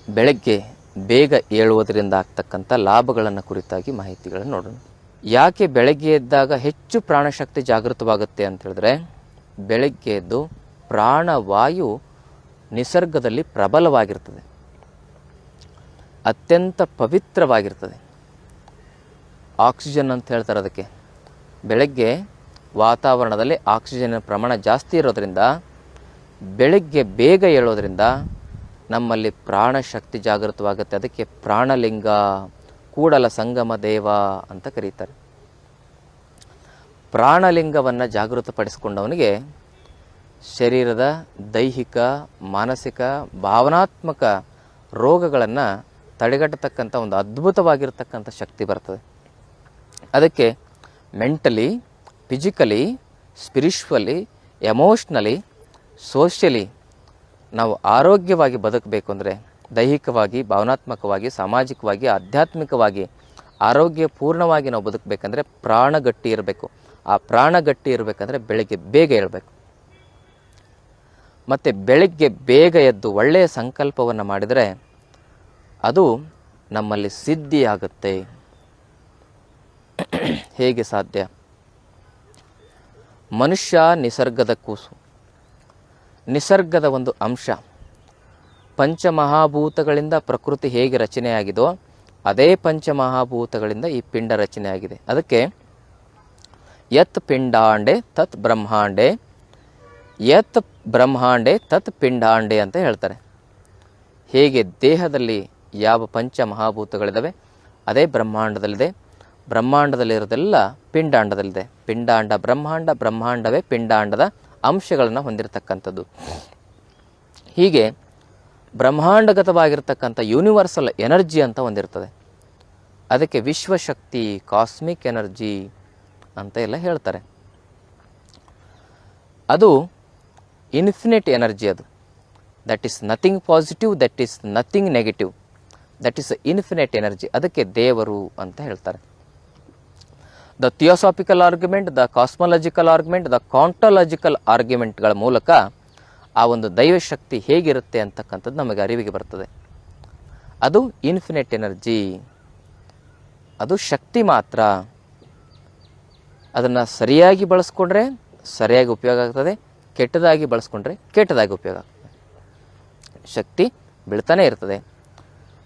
ಬೆಳಗ್ಗೆ ಬೇಗ ಏಳುವುದರಿಂದ ಆಗ್ತಕ್ಕಂಥ ಲಾಭಗಳನ್ನು ಕುರಿತಾಗಿ ಮಾಹಿತಿಗಳನ್ನು ನೋಡೋಣ. ಯಾಕೆ ಬೆಳಗ್ಗೆ ಎದ್ದಾಗ ಹೆಚ್ಚು ಪ್ರಾಣಶಕ್ತಿ ಜಾಗೃತವಾಗುತ್ತೆ ಅಂತ ಹೇಳಿದ್ರೆ, ಬೆಳಗ್ಗೆ ಎದ್ದು ಪ್ರಾಣವಾಯು ನಿಸರ್ಗದಲ್ಲಿ ಪ್ರಬಲವಾಗಿರ್ತದೆ, ಅತ್ಯಂತ ಪವಿತ್ರವಾಗಿರ್ತದೆ. ಆಕ್ಸಿಜನ್ ಅಂತ ಹೇಳ್ತಾರೆ ಅದಕ್ಕೆ. ಬೆಳಗ್ಗೆ ವಾತಾವರಣದಲ್ಲಿ ಆಕ್ಸಿಜನ್ ಪ್ರಮಾಣ ಜಾಸ್ತಿ ಇರೋದರಿಂದ ಬೆಳಗ್ಗೆ ಬೇಗ ಏಳೋದ್ರಿಂದ ನಮ್ಮಲ್ಲಿ ಪ್ರಾಣಶಕ್ತಿ ಜಾಗೃತವಾಗುತ್ತೆ. ಅದಕ್ಕೆ ಪ್ರಾಣಲಿಂಗ, ಕೂಡಲ ಸಂಗಮ ದೇವ ಅಂತ ಕರೀತಾರೆ. ಪ್ರಾಣಲಿಂಗವನ್ನು ಜಾಗೃತಪಡಿಸಿಕೊಂಡವನಿಗೆ ಶರೀರದ ದೈಹಿಕ, ಮಾನಸಿಕ, ಭಾವನಾತ್ಮಕ ರೋಗಗಳನ್ನು ತಡೆಗಟ್ಟತಕ್ಕಂಥ ಒಂದು ಅದ್ಭುತವಾಗಿರ್ತಕ್ಕಂಥ ಶಕ್ತಿ ಬರ್ತದೆ. ಅದಕ್ಕೆ mentally, physically, spiritually, emotionally, socially ನಾವು ಆರೋಗ್ಯವಾಗಿ ಬದುಕಬೇಕು ಅಂದರೆ, ದೈಹಿಕವಾಗಿ, ಭಾವನಾತ್ಮಕವಾಗಿ, ಸಾಮಾಜಿಕವಾಗಿ, ಆಧ್ಯಾತ್ಮಿಕವಾಗಿ ಆರೋಗ್ಯಪೂರ್ಣವಾಗಿ ನಾವು ಬದುಕಬೇಕಂದ್ರೆ ಪ್ರಾಣ ಗಟ್ಟಿ ಇರಬೇಕು. ಆ ಪ್ರಾಣ ಗಟ್ಟಿ ಇರಬೇಕಂದ್ರೆ ಬೆಳಗ್ಗೆ ಬೇಗ ಏಳಬೇಕು. ಮತ್ತು ಬೆಳಗ್ಗೆ ಬೇಗ ಎದ್ದು ಒಳ್ಳೆಯ ಸಂಕಲ್ಪವನ್ನು ಮಾಡಿದರೆ ಅದು ನಮ್ಮಲ್ಲಿ ಸಿದ್ಧಿಯಾಗುತ್ತೆ. ಹೇಗೆ ಸಾಧ್ಯ? ಮನುಷ್ಯ ನಿಸರ್ಗದ ಕೂಸು, ನಿಸರ್ಗದ ಒಂದು ಅಂಶ. ಪಂಚಮಹಾಭೂತಗಳಿಂದ ಪ್ರಕೃತಿ ಹೇಗೆ ರಚನೆಯಾಗಿದೋ ಅದೇ ಪಂಚಮಹಾಭೂತಗಳಿಂದ ಈ ಪಿಂಡ ರಚನೆಯಾಗಿದೆ. ಅದಕ್ಕೆ ಯತ್ ಪಿಂಡಾಂಡೆ ತತ್ ಬ್ರಹ್ಮಾಂಡೆ, ಯತ್ ಬ್ರಹ್ಮಾಂಡೆ ತತ್ ಪಿಂಡಾಂಡೆ ಅಂತ ಹೇಳ್ತಾರೆ. ಹೇಗೆ ದೇಹದಲ್ಲಿ ಯಾವ ಪಂಚಮಹಾಭೂತಗಳಿದ್ದಾವೆ ಅದೇ ಬ್ರಹ್ಮಾಂಡದಲ್ಲಿದೆ, ಬ್ರಹ್ಮಾಂಡದಲ್ಲಿರೋದೆಲ್ಲ ಪಿಂಡಾಂಡದಲ್ಲಿದೆ. ಪಿಂಡಾಂಡ ಬ್ರಹ್ಮಾಂಡ, ಬ್ರಹ್ಮಾಂಡವೇ ಪಿಂಡಾಂಡದ ಅಂಶಗಳನ್ನು ಹೊಂದಿರತಕ್ಕಂಥದ್ದು. ಹೀಗೆ ಬ್ರಹ್ಮಾಂಡಗತವಾಗಿರ್ತಕ್ಕಂಥ ಯೂನಿವರ್ಸಲ್ ಎನರ್ಜಿ ಅಂತ ಹೊಂದಿರ್ತದೆ. ಅದಕ್ಕೆ ವಿಶ್ವಶಕ್ತಿ, ಕಾಸ್ಮಿಕ್ ಎನರ್ಜಿ ಅಂತ ಎಲ್ಲ ಹೇಳ್ತಾರೆ. ಅದು ಇನ್ಫಿನಿಟ್ ಎನರ್ಜಿ. ಅದು that is nothing positive, that is nothing negative, that is infinite energy. ಅದಕ್ಕೆ ದೇವರು ಅಂತ ಹೇಳ್ತಾರೆ. The theosophical argument, the cosmological argument, the ontological ಆರ್ಗ್ಯುಮೆಂಟ್ಗಳ ಮೂಲಕ ಆ ಒಂದು ದೈವಶಕ್ತಿ ಹೇಗಿರುತ್ತೆ ಅಂತಕ್ಕಂಥದ್ದು ನಮಗೆ ಅರಿವಿಗೆ ಬರ್ತದೆ. ಅದು ಇನ್ಫಿನಿಟ್ ಎನರ್ಜಿ, ಅದು ಶಕ್ತಿ ಮಾತ್ರ. ಅದನ್ನು ಸರಿಯಾಗಿ ಬಳಸ್ಕೊಂಡ್ರೆ ಸರಿಯಾಗಿ ಉಪಯೋಗ ಆಗ್ತದೆ, ಕೆಟ್ಟದಾಗಿ ಬಳಸ್ಕೊಂಡ್ರೆ ಕೆಟ್ಟದಾಗಿ ಉಪಯೋಗ ಆಗ್ತದೆ. ಶಕ್ತಿ ಬೀಳ್ತಾನೆ ಇರ್ತದೆ.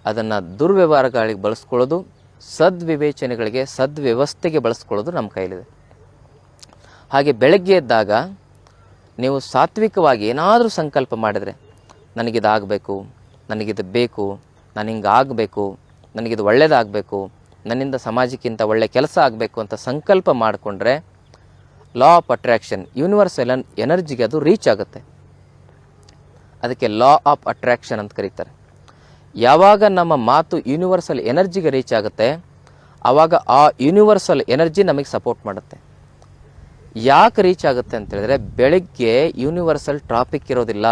ಅದನ್ನು ದುರ್ವ್ಯವಹಾರಗಳಿಗೆ ಬಳಸ್ಕೊಳ್ಳೋದು, ಸದ್ವಿವೇಚನೆಗಳಿಗೆ, ಸದ್ವ್ಯವಸ್ಥೆಗೆ ಬಳಸ್ಕೊಳ್ಳೋದು ನಮ್ಮ ಕೈಲಿದೆ. ಹಾಗೆ ಬೆಳಗ್ಗೆ ಎದ್ದಾಗ ನೀವು ಸಾತ್ವಿಕವಾಗಿ ಏನಾದರೂ ಸಂಕಲ್ಪ ಮಾಡಿದರೆ, ನನಗಿದಾಗಬೇಕು, ನನಗಿದು ಬೇಕು, ನಾನು ಹಿಂಗೆ ಆಗಬೇಕು, ನನಗಿದು ಒಳ್ಳೆಯದಾಗಬೇಕು, ನನ್ನಿಂದ ಸಮಾಜಕ್ಕಿಂತ ಒಳ್ಳೆಯ ಕೆಲಸ ಆಗಬೇಕು ಅಂತ ಸಂಕಲ್ಪ ಮಾಡಿಕೊಂಡ್ರೆ ಲಾ ಆಫ್ ಅಟ್ರ್ಯಾಕ್ಷನ್, ಯೂನಿವರ್ಸಲ್ ಎನರ್ಜಿಗೆ ಅದು ರೀಚ್ ಆಗುತ್ತೆ. ಅದಕ್ಕೆ ಲಾ ಆಫ್ ಅಟ್ರ್ಯಾಕ್ಷನ್ ಅಂತ ಕರೀತಾರೆ. ಯಾವಾಗ ನಮ್ಮ ಮಾತು ಯೂನಿವರ್ಸಲ್ ಎನರ್ಜಿಗೆ ರೀಚ್ ಆಗುತ್ತೆ ಆವಾಗ ಆ ಯೂನಿವರ್ಸಲ್ ಎನರ್ಜಿ ನಮಗೆ ಸಪೋರ್ಟ್ ಮಾಡುತ್ತೆ. ಯಾಕೆ ರೀಚ್ ಆಗುತ್ತೆ ಅಂತ ಹೇಳಿದ್ರೆ, ಬೆಳಗ್ಗೆ ಯೂನಿವರ್ಸಲ್ ಟ್ರಾಫಿಕ್ ಇರೋದಿಲ್ಲ.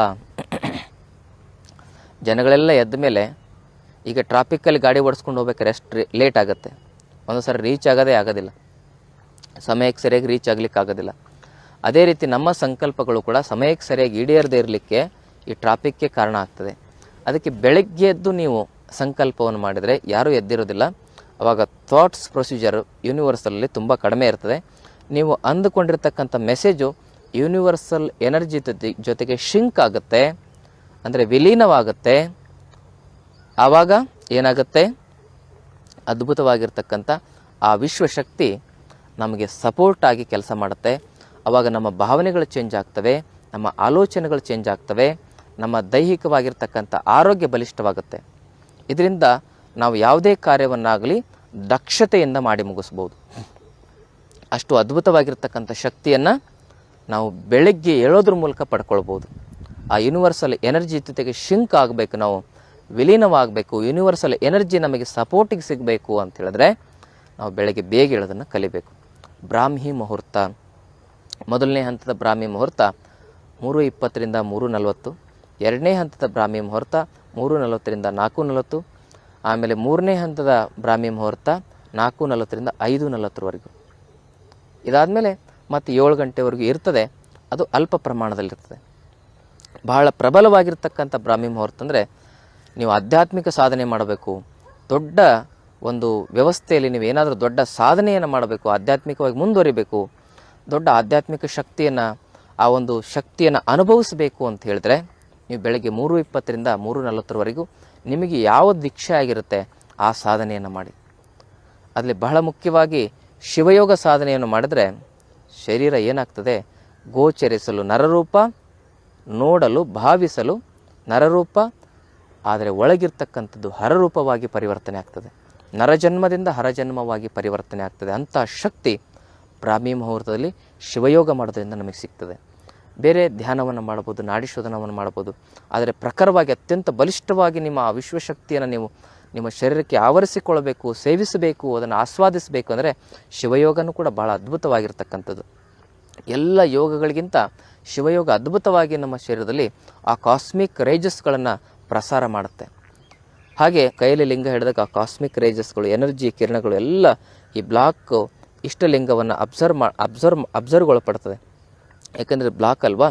ಜನಗಳೆಲ್ಲ ಎದ್ದ ಮೇಲೆ ಈಗ ಟ್ರಾಫಿಕ್ಕಲ್ಲಿ ಗಾಡಿ ಓಡಿಸ್ಕೊಂಡು ಹೋಗ್ಬೇಕಾದ್ರೆ ಎಷ್ಟು ಲೇಟ್ ಆಗುತ್ತೆ. ಒಂದು ಸರಿ ರೀಚ್ ಆಗೋದಿಲ್ಲ, ಸಮಯಕ್ಕೆ ಸರಿಯಾಗಿ ರೀಚ್ ಆಗಲಿಕ್ಕೆ ಆಗೋದಿಲ್ಲ. ಅದೇ ರೀತಿ ನಮ್ಮ ಸಂಕಲ್ಪಗಳು ಕೂಡ ಸಮಯಕ್ಕೆ ಸರಿಯಾಗಿ ಈಡೇರದೇ ಇರಲಿಕ್ಕೆ ಈ ಟ್ರಾಫಿಕ್ಗೆ ಕಾರಣ ಆಗ್ತದೆ. ಅದಕ್ಕೆ ಬೆಳಗ್ಗೆ ಎದ್ದು ನೀವು ಸಂಕಲ್ಪವನ್ನು ಮಾಡಿದರೆ, ಯಾರೂ ಎದ್ದಿರೋದಿಲ್ಲ, ಆವಾಗ ಥಾಟ್ಸ್ ಪ್ರೊಸೀಜರು ಯೂನಿವರ್ಸಲಲ್ಲಿ ತುಂಬ ಕಡಿಮೆ ಇರ್ತದೆ. ನೀವು ಅಂದುಕೊಂಡಿರ್ತಕ್ಕಂಥ ಮೆಸೇಜು ಯೂನಿವರ್ಸಲ್ ಎನರ್ಜಿ ಜೊತೆಗೆ ಶಿಂಕ್ ಆಗುತ್ತೆ, ಅಂದರೆ ವಿಲೀನವಾಗುತ್ತೆ. ಆವಾಗ ಏನಾಗುತ್ತೆ, ಅದ್ಭುತವಾಗಿರ್ತಕ್ಕಂಥ ಆ ವಿಶ್ವಶಕ್ತಿ ನಮಗೆ ಸಪೋರ್ಟಾಗಿ ಕೆಲಸ ಮಾಡುತ್ತೆ. ಆವಾಗ ನಮ್ಮ ಭಾವನೆಗಳು ಚೇಂಜ್ ಆಗ್ತವೆ, ನಮ್ಮ ಆಲೋಚನೆಗಳು ಚೇಂಜ್ ಆಗ್ತವೆ, ನಮ್ಮ ದೈಹಿಕವಾಗಿರ್ತಕ್ಕಂಥ ಆರೋಗ್ಯ ಬಲಿಷ್ಠವಾಗುತ್ತೆ. ಇದರಿಂದ ನಾವು ಯಾವುದೇ ಕಾರ್ಯವನ್ನಾಗಲಿ ದಕ್ಷತೆಯಿಂದ ಮಾಡಿ ಮುಗಿಸ್ಬೋದು. ಅಷ್ಟು ಅದ್ಭುತವಾಗಿರ್ತಕ್ಕಂಥ ಶಕ್ತಿಯನ್ನು ನಾವು ಬೆಳಗ್ಗೆ ಏಳೋದ್ರ ಮೂಲಕ ಪಡ್ಕೊಳ್ಬೋದು. ಆ ಯೂನಿವರ್ಸಲ್ ಎನರ್ಜಿ ಜೊತೆಗೆ ಶಿಂಕ್ ಆಗಬೇಕು, ನಾವು ವಿಲೀನವಾಗಬೇಕು, ಯೂನಿವರ್ಸಲ್ ಎನರ್ಜಿ ನಮಗೆ ಸಪೋರ್ಟಿಗೆ ಸಿಗಬೇಕು ಅಂತ ಹೇಳಿದ್ರೆ ನಾವು ಬೆಳಗ್ಗೆ ಬೇಗ ಹೇಳೋದನ್ನು ಕಲಿಬೇಕು. ಬ್ರಾಹ್ಮಿ ಮುಹೂರ್ತ, ಮೊದಲನೇ ಹಂತದ ಬ್ರಾಹ್ಮಿ ಮುಹೂರ್ತ 3:20ರಿಂದ 3:40, ಎರಡನೇ ಹಂತದ ಬ್ರಾಹ್ಮಿ ಮುಹೂರ್ತ 3:40ರಿಂದ 4:40, ಆಮೇಲೆ ಮೂರನೇ ಹಂತದ ಬ್ರಾಹ್ಮಿ ಮುಹೂರ್ತ 4:40ರಿಂದ 5:40ವರೆಗೂ. ಇದಾದಮೇಲೆ ಮತ್ತು 7 ಗಂಟೆವರೆಗೂ ಇರ್ತದೆ, ಅದು ಅಲ್ಪ ಪ್ರಮಾಣದಲ್ಲಿರ್ತದೆ. ಬಹಳ ಪ್ರಬಲವಾಗಿರ್ತಕ್ಕಂಥ ಬ್ರಾಹ್ಮಿ ಮುಹೂರ್ತ ಅಂದರೆ ನೀವು ಆಧ್ಯಾತ್ಮಿಕ ಸಾಧನೆ ಮಾಡಬೇಕು, ದೊಡ್ಡ ಒಂದು ವ್ಯವಸ್ಥೆಯಲ್ಲಿ ನೀವು ಏನಾದರೂ ದೊಡ್ಡ ಸಾಧನೆಯನ್ನು ಮಾಡಬೇಕು, ಆಧ್ಯಾತ್ಮಿಕವಾಗಿ ಮುಂದುವರಿಬೇಕು, ದೊಡ್ಡ ಆಧ್ಯಾತ್ಮಿಕ ಶಕ್ತಿಯನ್ನು ಆ ಒಂದು ಶಕ್ತಿಯನ್ನು ಅನುಭವಿಸಬೇಕು ಅಂತ ಹೇಳಿದ್ರೆ ನೀವು ಬೆಳಗ್ಗೆ 3:20ರಿಂದ 3:40ವರೆಗೂ ನಿಮಗೆ ಯಾವ ದೀಕ್ಷೆ ಆಗಿರುತ್ತೆ ಆ ಸಾಧನೆಯನ್ನು ಮಾಡಿ. ಅದರಲ್ಲಿ ಬಹಳ ಮುಖ್ಯವಾಗಿ ಶಿವಯೋಗ ಸಾಧನೆಯನ್ನು ಮಾಡಿದ್ರೆ ಶರೀರ ಏನಾಗ್ತದೆ, ಗೋಚರಿಸಲು ನರರೂಪ, ನೋಡಲು ಭಾವಿಸಲು ನರರೂಪ, ಆದರೆ ಒಳಗಿರ್ತಕ್ಕಂಥದ್ದು ಹರರೂಪವಾಗಿ ಪರಿವರ್ತನೆ ಆಗ್ತದೆ. ನರಜನ್ಮದಿಂದ ಹರಜನ್ಮವಾಗಿ ಪರಿವರ್ತನೆ ಆಗ್ತದೆ. ಅಂಥ ಶಕ್ತಿ ಬ್ರಾಹ್ಮಿ ಮುಹೂರ್ತದಲ್ಲಿ ಶಿವಯೋಗ ಮಾಡೋದ್ರಿಂದ ನಮಗೆ ಸಿಗ್ತದೆ. ಬೇರೆ ಧ್ಯಾನವನ್ನು ಮಾಡ್ಬೋದು, ನಾಡಿ ಶೋಧನವನ್ನು ಮಾಡ್ಬೋದು, ಆದರೆ ಪ್ರಖರವಾಗಿ ಅತ್ಯಂತ ಬಲಿಷ್ಠವಾಗಿ ನಿಮ್ಮ ಆ ವಿಶ್ವಶಕ್ತಿಯನ್ನು ನೀವು ನಿಮ್ಮ ಶರೀರಕ್ಕೆ ಆವರಿಸಿಕೊಳ್ಳಬೇಕು, ಸೇವಿಸಬೇಕು, ಅದನ್ನು ಆಸ್ವಾದಿಸಬೇಕು ಅಂದರೆ ಶಿವಯೋಗನೂ ಕೂಡ ಭಾಳ ಅದ್ಭುತವಾಗಿರ್ತಕ್ಕಂಥದ್ದು. ಎಲ್ಲ ಯೋಗಗಳಿಗಿಂತ ಶಿವಯೋಗ ಅದ್ಭುತವಾಗಿ ನಮ್ಮ ಶರೀರದಲ್ಲಿ ಆ ಕಾಸ್ಮಿಕ್ ರೇಜಸ್ಗಳನ್ನು ಪ್ರಸಾರ ಮಾಡುತ್ತೆ. ಹಾಗೆ ಕೈಯಲ್ಲಿ ಲಿಂಗ ಹಿಡಿದಾಗ ಆ ಕಾಸ್ಮಿಕ್ ರೇಜಸ್ಗಳು, ಎನರ್ಜಿ ಕಿರಣಗಳು ಎಲ್ಲ ಈ ಬ್ಲಾಕ್ ಇಷ್ಟಲಿಂಗವನ್ನು ಅಬ್ಸರ್ವ್ಗೊಳಪಡ್ತದೆ. ಯಾಕಂದರೆ ಬ್ಲಾಕ್ ಅಲ್ವಾ,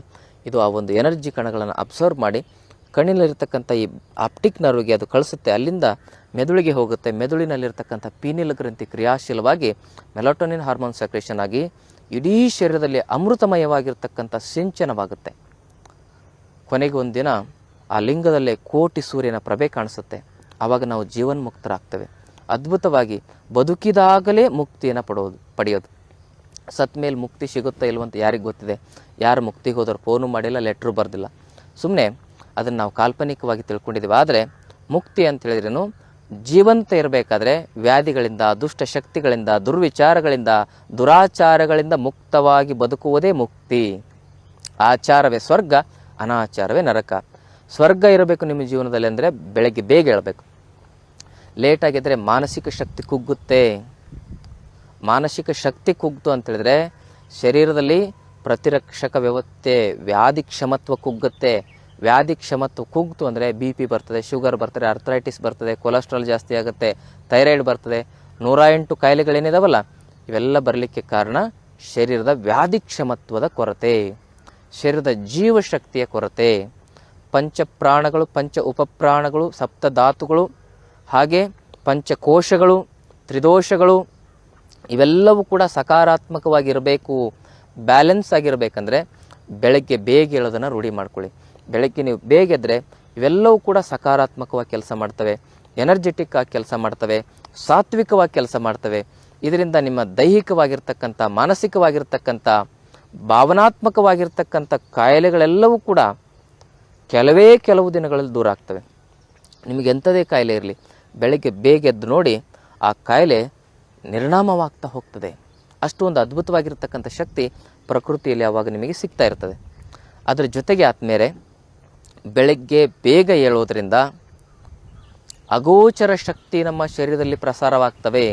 ಇದು ಆ ಒಂದು ಎನರ್ಜಿ ಕಣಗಳನ್ನು ಅಬ್ಸರ್ವ್ ಮಾಡಿ ಕಣ್ಣಿನಲ್ಲಿರ್ತಕ್ಕಂಥ ಈ ಆಪ್ಟಿಕ್ ನರ್ವ್ಗೆ ಅದು ಕಳಿಸುತ್ತೆ, ಅಲ್ಲಿಂದ ಮೆದುಳಿಗೆ ಹೋಗುತ್ತೆ. ಮೆದುಳಿನಲ್ಲಿರ್ತಕ್ಕಂಥ ಪೀನಿಲ್ ಗ್ರಂಥಿ ಕ್ರಿಯಾಶೀಲವಾಗಿ ಮೆಲಟೋನಿನ್ ಹಾರ್ಮೋನ್ ಸೆಕ್ರೇಷನ್ ಆಗಿ ಇಡೀ ಶರೀರದಲ್ಲಿ ಅಮೃತಮಯವಾಗಿರ್ತಕ್ಕಂಥ ಸಿಂಚನವಾಗುತ್ತೆ. ಕೊನೆಗೆ ಒಂದಿನ ಆ ಲಿಂಗದಲ್ಲೇ ಕೋಟಿ ಸೂರ್ಯನ ಪ್ರಭೆ ಕಾಣಿಸುತ್ತೆ. ಆವಾಗ ನಾವು ಜೀವನ್ಮುಕ್ತರಾಗ್ತೇವೆ. ಅದ್ಭುತವಾಗಿ ಬದುಕಿದಾಗಲೇ ಮುಕ್ತಿಯನ್ನು ಪಡೆಯೋದು. ಸತ್ ಮೇಲೆ ಮುಕ್ತಿ ಸಿಗುತ್ತಾ ಇಲ್ವಂತ ಯಾರಿಗೆ ಗೊತ್ತಿದೆ? ಯಾರು ಮುಕ್ತಿಗೆ ಹೋದವ್ರು ಫೋನು ಮಾಡಿಲ್ಲ, ಲೆಟ್ರು ಬರೆದಿಲ್ಲ, ಸುಮ್ಮನೆ ಅದನ್ನು ನಾವು ಕಾಲ್ಪನಿಕವಾಗಿ ತಿಳ್ಕೊಂಡಿದ್ದೀವಿ. ಆದರೆ ಮುಕ್ತಿ ಅಂತ ಹೇಳಿದ್ರೇನು, ಜೀವಂತ ಇರಬೇಕಾದ್ರೆ ವ್ಯಾಧಿಗಳಿಂದ, ದುಷ್ಟ ಶಕ್ತಿಗಳಿಂದ, ದುರ್ವಿಚಾರಗಳಿಂದ, ದುರಾಚಾರಗಳಿಂದ ಮುಕ್ತವಾಗಿ ಬದುಕುವುದೇ ಮುಕ್ತಿ. ಆಚಾರವೇ ಸ್ವರ್ಗ, ಅನಾಚಾರವೇ ನರಕ. ಸ್ವರ್ಗ ಇರಬೇಕು ನಿಮ್ಮ ಜೀವನದಲ್ಲಿ ಅಂದರೆ ಬೆಳಗ್ಗೆ ಬೇಗ ಏಳಬೇಕು. ಲೇಟಾಗಿದ್ದರೆ ಮಾನಸಿಕ ಶಕ್ತಿ ಕುಗ್ಗುತ್ತೆ. ಮಾನಸಿಕ ಶಕ್ತಿ ಕುಗ್ತು ಅಂತೇಳಿದ್ರೆ ಶರೀರದಲ್ಲಿ ಪ್ರತಿರಕ್ಷಕ ವ್ಯವಸ್ಥೆ, ವ್ಯಾಧಿ ಕ್ಷಮತ್ವ ಕುಗ್ಗುತ್ತೆ. ವ್ಯಾಧಿ ಕ್ಷಮತ್ವ ಕುಗ್ತು ಅಂದರೆ BP ಬರ್ತದೆ, ಶುಗರ್ ಬರ್ತದೆ, ಅರ್ಥರೈಟಿಸ್ ಬರ್ತದೆ, ಕೊಲೆಸ್ಟ್ರಾಲ್ ಜಾಸ್ತಿ ಆಗುತ್ತೆ, ಥೈರಾಯ್ಡ್ ಬರ್ತದೆ, 108 ಕಾಯಿಲೆಗಳೇನಿದಾವಲ್ಲ ಇವೆಲ್ಲ ಬರಲಿಕ್ಕೆ ಕಾರಣ ಶರೀರದ ವ್ಯಾಧಿ ಕ್ಷಮತ್ವದ ಕೊರತೆ, ಶರೀರದ ಜೀವಶಕ್ತಿಯ ಕೊರತೆ. ಪಂಚಪ್ರಾಣಗಳು, ಪಂಚ ಉಪಪ್ರಾಣಗಳು, ಸಪ್ತಧಾತುಗಳು, ಹಾಗೆ ಪಂಚಕೋಶಗಳು, ತ್ರಿದೋಷಗಳು ಇವೆಲ್ಲವೂ ಕೂಡ ಸಕಾರಾತ್ಮಕವಾಗಿರಬೇಕು, ಬ್ಯಾಲೆನ್ಸ್ ಆಗಿರಬೇಕಂದ್ರೆ ಬೆಳಗ್ಗೆ ಬೇಗ ಹೇಳೋದನ್ನು ರೂಢಿ ಮಾಡ್ಕೊಳ್ಳಿ. ಬೆಳಗ್ಗೆ ನೀವು ಬೇಗ ಎದ್ದರೆ ಇವೆಲ್ಲವೂ ಕೂಡ ಸಕಾರಾತ್ಮಕವಾಗಿ ಕೆಲಸ ಮಾಡ್ತವೆ, ಎನರ್ಜೆಟಿಕ್ ಆಗಿ ಕೆಲಸ ಮಾಡ್ತವೆ, ಸಾತ್ವಿಕವಾಗಿ ಕೆಲಸ ಮಾಡ್ತವೆ. ಇದರಿಂದ ನಿಮ್ಮ ದೈಹಿಕವಾಗಿರ್ತಕ್ಕಂಥ, ಮಾನಸಿಕವಾಗಿರ್ತಕ್ಕಂಥ, ಭಾವನಾತ್ಮಕವಾಗಿರ್ತಕ್ಕಂಥ ಕಾಯಿಲೆಗಳೆಲ್ಲವೂ ಕೂಡ ಕೆಲವು ದಿನಗಳಲ್ಲಿ ದೂರ ಆಗ್ತವೆ. ನಿಮಗೆ ಎಂಥದೇ ಕಾಯಿಲೆ ಇರಲಿ, ಬೆಳಗ್ಗೆ ಬೇಗ ಎದ್ದು ನೋಡಿ ಆ ಕಾಯಿಲೆ ನಿರ್ನಾಮವಾಗ್ತಾ ಹೋಗ್ತದೆ. ಅಷ್ಟು ಒಂದು ಅದ್ಭುತವಾಗಿರ್ತಕ್ಕಂಥ ಶಕ್ತಿ ಪ್ರಕೃತಿಯಲ್ಲಿ ಆವಾಗ ನಿಮಗೆ ಸಿಗ್ತಾ ಇರ್ತದೆ. ಅದರ ಜೊತೆಗೆ ಆದಮೇಲೆ ಬೆಳಗ್ಗೆ ಬೇಗ ಏಳೋದ್ರಿಂದ ಅಗೋಚರ ಶಕ್ತಿ ನಮ್ಮ ಶರೀರದಲ್ಲಿ ಪ್ರಸಾರವಾಗ್ತವೆ.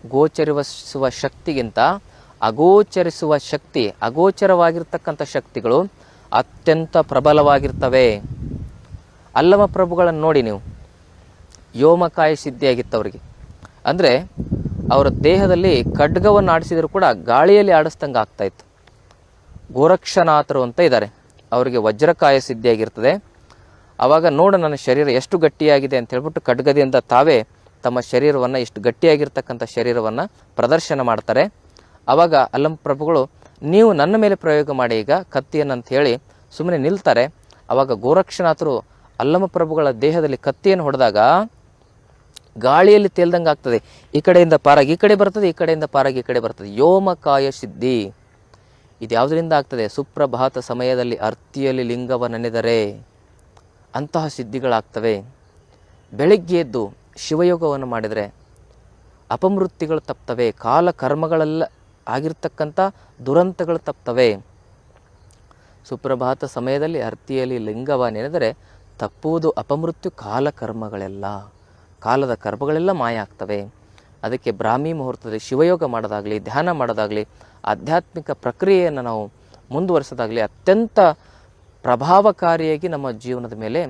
ಗೋಚರಿಸುವ ಶಕ್ತಿಗಿಂತ ಅಗೋಚರಿಸುವ ಶಕ್ತಿ, ಅಗೋಚರವಾಗಿರ್ತಕ್ಕಂಥ ಶಕ್ತಿಗಳು ಅತ್ಯಂತ ಪ್ರಬಲವಾಗಿರ್ತವೆ. ಅಲ್ಲಮ ಪ್ರಭುಗಳನ್ನು ನೋಡಿ ನೀವು, ವ್ಯೋಮಕಾಯ ಸಿದ್ಧಿಯಾಗಿತ್ತು ಅವರಿಗೆ. ಅಂದರೆ ಅವರ ದೇಹದಲ್ಲಿ ಖಡ್ಗವನ್ನು ಆಡಿಸಿದರೂ ಕೂಡ ಗಾಳಿಯಲ್ಲಿ ಆಡಿಸ್ದಂಗೆ ಆಗ್ತಾಯಿತ್ತು. ಗೋರಕ್ಷನಾಥರು ಅಂತ ಇದ್ದಾರೆ, ಅವರಿಗೆ ವಜ್ರಕಾಯ ಸಿದ್ಧಿಯಾಗಿರ್ತದೆ. ಆವಾಗ ನೋಡು ನನ್ನ ಶರೀರ ಎಷ್ಟು ಗಟ್ಟಿಯಾಗಿದೆ ಅಂತ ಹೇಳ್ಬಿಟ್ಟು ಖಡ್ಗದಿಂದ ತಾವೇ ತಮ್ಮ ಶರೀರವನ್ನು, ಎಷ್ಟು ಗಟ್ಟಿಯಾಗಿರ್ತಕ್ಕಂಥ ಶರೀರವನ್ನು ಪ್ರದರ್ಶನ ಮಾಡ್ತಾರೆ. ಆವಾಗ ಅಲ್ಲಂ ಪ್ರಭುಗಳು ನೀವು ನನ್ನ ಮೇಲೆ ಪ್ರಯೋಗ ಮಾಡಿ ಈಗ ಕತ್ತಿಯನ್ನು ಅಂತ ಹೇಳಿ ಸುಮ್ಮನೆ ನಿಲ್ತಾರೆ. ಆವಾಗ ಗೋರಕ್ಷನಾಥರು ಅಲ್ಲಮ ಪ್ರಭುಗಳ ದೇಹದಲ್ಲಿ ಕತ್ತಿಯನ್ನು ಹೊಡೆದಾಗ ಗಾಳಿಯಲ್ಲಿ ತೇಲ್ದಂಗೆ ಆಗ್ತದೆ. ಈ ಕಡೆಯಿಂದ ಪಾರಾಗಿ ಈ ಕಡೆ ಬರ್ತದೆ, ಈ ಕಡೆಯಿಂದ ಪಾರಾಗಿ ಈ ಕಡೆ ಬರ್ತದೆ. ವ್ಯೋಮಕಾಯ ಸಿದ್ಧಿ. ಇದು ಯಾವುದರಿಂದ ಆಗ್ತದೆ? ಸುಪ್ರಭಾತ ಸಮಯದಲ್ಲಿ ಅರ್ತಿಯಲ್ಲಿ ಲಿಂಗವ ನೆನೆದರೆ ಅಂತಹ ಸಿದ್ಧಿಗಳಾಗ್ತವೆ. ಬೆಳಗ್ಗೆ ಎದ್ದು ಶಿವಯೋಗವನ್ನು ಮಾಡಿದರೆ ಅಪಮೃತ್ಯುಗಳು ತಪ್ತವೆ, ಕಾಲ ಕರ್ಮಗಳೆಲ್ಲ ಆಗಿರ್ತಕ್ಕಂಥ ದುರಂತಗಳು ತಪ್ತವೆ. ಸುಪ್ರಭಾತ ಸಮಯದಲ್ಲಿ ಅರ್ತಿಯಲ್ಲಿ ಲಿಂಗವ ನೆನೆದರೆ ತಪ್ಪುವುದು ಅಪಮೃತ್ಯು ಕಾಲಕರ್ಮಗಳೆಲ್ಲ, ಕಾಲದ ಕರ್ಮಗಳೆಲ್ಲ ಮಾಯ ಆಗ್ತವೆ. ಅದಕ್ಕೆ ಬ್ರಾಹ್ಮಿ ಮುಹೂರ್ತದಲ್ಲಿ ಶಿವಯೋಗ ಮಾಡೋದಾಗಲಿ, ಧ್ಯಾನ ಮಾಡೋದಾಗಲಿ, ಆಧ್ಯಾತ್ಮಿಕ ಪ್ರಕ್ರಿಯೆಯನ್ನು ನಾವು ಮುಂದುವರಿಸೋದಾಗಲಿ ಅತ್ಯಂತ ಪ್ರಭಾವಕಾರಿಯಾಗಿ ನಮ್ಮ ಜೀವನದ ಮೇಲೆ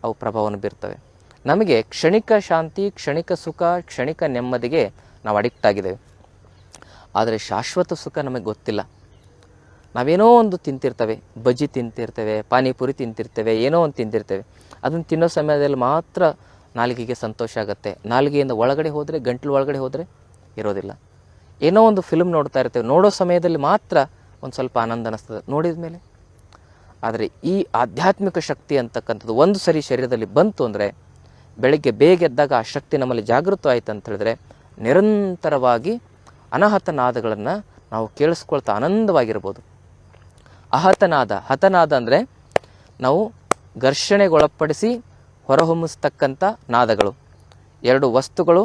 ಅವು ಪ್ರಭಾವವನ್ನು ಬೀರ್ತವೆ. ನಮಗೆ ಕ್ಷಣಿಕ ಶಾಂತಿ, ಕ್ಷಣಿಕ ಸುಖ, ಕ್ಷಣಿಕ ನೆಮ್ಮದಿಗೆ ನಾವು ಅಡಿಕ್ಟ್ ಆಗಿದ್ದೇವೆ. ಆದರೆ ಶಾಶ್ವತ ಸುಖ ನಮಗೆ ಗೊತ್ತಿಲ್ಲ. ನಾವೇನೋ ಒಂದು ತಿಂತಿರ್ತೇವೆ, ಬಜ್ಜಿ ತಿಂತಿರ್ತೇವೆ, ಪಾನಿಪುರಿ ತಿಂತಿರ್ತೇವೆ, ಏನೋ ಒಂದು ತಿಂತಿರ್ತೇವೆ. ಅದನ್ನು ತಿನ್ನೋ ಸಮಯದಲ್ಲಿ ಮಾತ್ರ ನಾಲಿಗೆಗೆ ಸಂತೋಷ ಆಗುತ್ತೆ. ನಾಲಿಗೆಯಿಂದ ಒಳಗಡೆ ಹೋದರೆ, ಗಂಟಲು ಒಳಗಡೆ ಹೋದರೆ ಇರೋದಿಲ್ಲ. ಏನೋ ಒಂದು ಫಿಲ್ಮ್ ನೋಡ್ತಾ ಇರ್ತೇವೆ, ನೋಡೋ ಸಮಯದಲ್ಲಿ ಮಾತ್ರ ಒಂದು ಸ್ವಲ್ಪ ಆನಂದ ಅನ್ನಿಸ್ತದೆ ನೋಡಿದ ಮೇಲೆ. ಆದರೆ ಈ ಆಧ್ಯಾತ್ಮಿಕ ಶಕ್ತಿ ಅಂತಕ್ಕಂಥದ್ದು ಒಂದು ಸರಿ ಶರೀರದಲ್ಲಿ ಬಂತು ಅಂದರೆ, ಬೆಳಗ್ಗೆ ಬೇಗ ಎದ್ದಾಗ ಆ ಶಕ್ತಿ ನಮ್ಮಲ್ಲಿ ಜಾಗೃತವಾಯಿತು ಅಂತ ಹೇಳಿದ್ರೆ, ನಿರಂತರವಾಗಿ ಅನಾಹತ ನಾದಗಳನ್ನು ನಾವು ಕೇಳಿಸ್ಕೊಳ್ತಾ ಆನಂದವಾಗಿರ್ಬೋದು. ಹತನಾದ ಅಂದರೆ ನಾವು ಘರ್ಷಣೆಗೊಳಪಡಿಸಿ ಹೊರಹೊಮ್ಮಿಸ್ತಕ್ಕಂಥ ನಾದಗಳು. ಎರಡು ವಸ್ತುಗಳು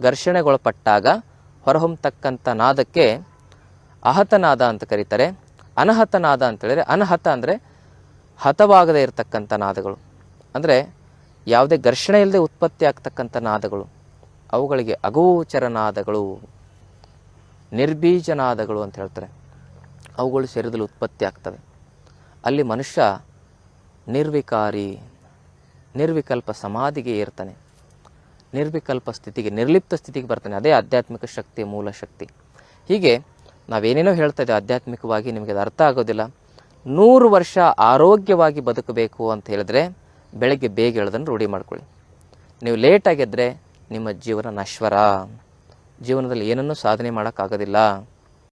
ಘರ್ಷಣೆಗೊಳಪಟ್ಟಾಗ ಹೊರಹೊಮ್ಮತಕ್ಕಂಥ ನಾದಕ್ಕೆ ಅಹತನಾದ ಅಂತ ಕರೀತಾರೆ. ಅನಹತನಾದ ಅಂತೇಳಿದರೆ, ಅನಹತ ಅಂದರೆ ಹತವಾಗದೇ ಇರತಕ್ಕಂಥ ನಾದಗಳು, ಅಂದರೆ ಯಾವುದೇ ಘರ್ಷಣೆ ಇಲ್ಲದೆ ಉತ್ಪತ್ತಿ ಆಗ್ತಕ್ಕಂಥ ನಾದಗಳು, ಅವುಗಳಿಗೆ ಅಗೋಚರ ನಾದಗಳು, ನಿರ್ಬೀಜನಾದಗಳು ಅಂತ ಹೇಳ್ತಾರೆ. ಅವುಗಳು ಶರೀರದಲ್ಲಿ ಉತ್ಪತ್ತಿ ಆಗ್ತವೆ. ಅಲ್ಲಿ ಮನುಷ್ಯ ನಿರ್ವಿಕಾರಿ, ನಿರ್ವಿಕಲ್ಪ ಸಮಾಧಿಗೆ ಏರ್ತಾನೆ, ನಿರ್ವಿಕಲ್ಪ ಸ್ಥಿತಿಗೆ, ನಿರ್ಲಿಪ್ತ ಸ್ಥಿತಿಗೆ ಬರ್ತಾನೆ. ಅದೇ ಆಧ್ಯಾತ್ಮಿಕ ಶಕ್ತಿಯ ಮೂಲ ಶಕ್ತಿ. ಹೀಗೆ ನಾವೇನೇನೋ ಹೇಳ್ತಾ ಇದ್ದೇವೆ ಆಧ್ಯಾತ್ಮಿಕವಾಗಿ, ನಿಮಗೆ ಅದು ಅರ್ಥ ಆಗೋದಿಲ್ಲ. 100 ವರ್ಷ ಆರೋಗ್ಯವಾಗಿ ಬದುಕಬೇಕು ಅಂತ ಹೇಳಿದ್ರೆ ಬೆಳಗ್ಗೆ ಬೇಗ ಹೇಳೋದನ್ನು ರೂಢಿ ಮಾಡ್ಕೊಳ್ಳಿ. ನೀವು ಲೇಟಾಗಿದ್ದರೆ ನಿಮ್ಮ ಜೀವನ ನಶ್ವರ, ಜೀವನದಲ್ಲಿ ಏನನ್ನೂ ಸಾಧನೆ ಮಾಡೋಕ್ಕಾಗೋದಿಲ್ಲ.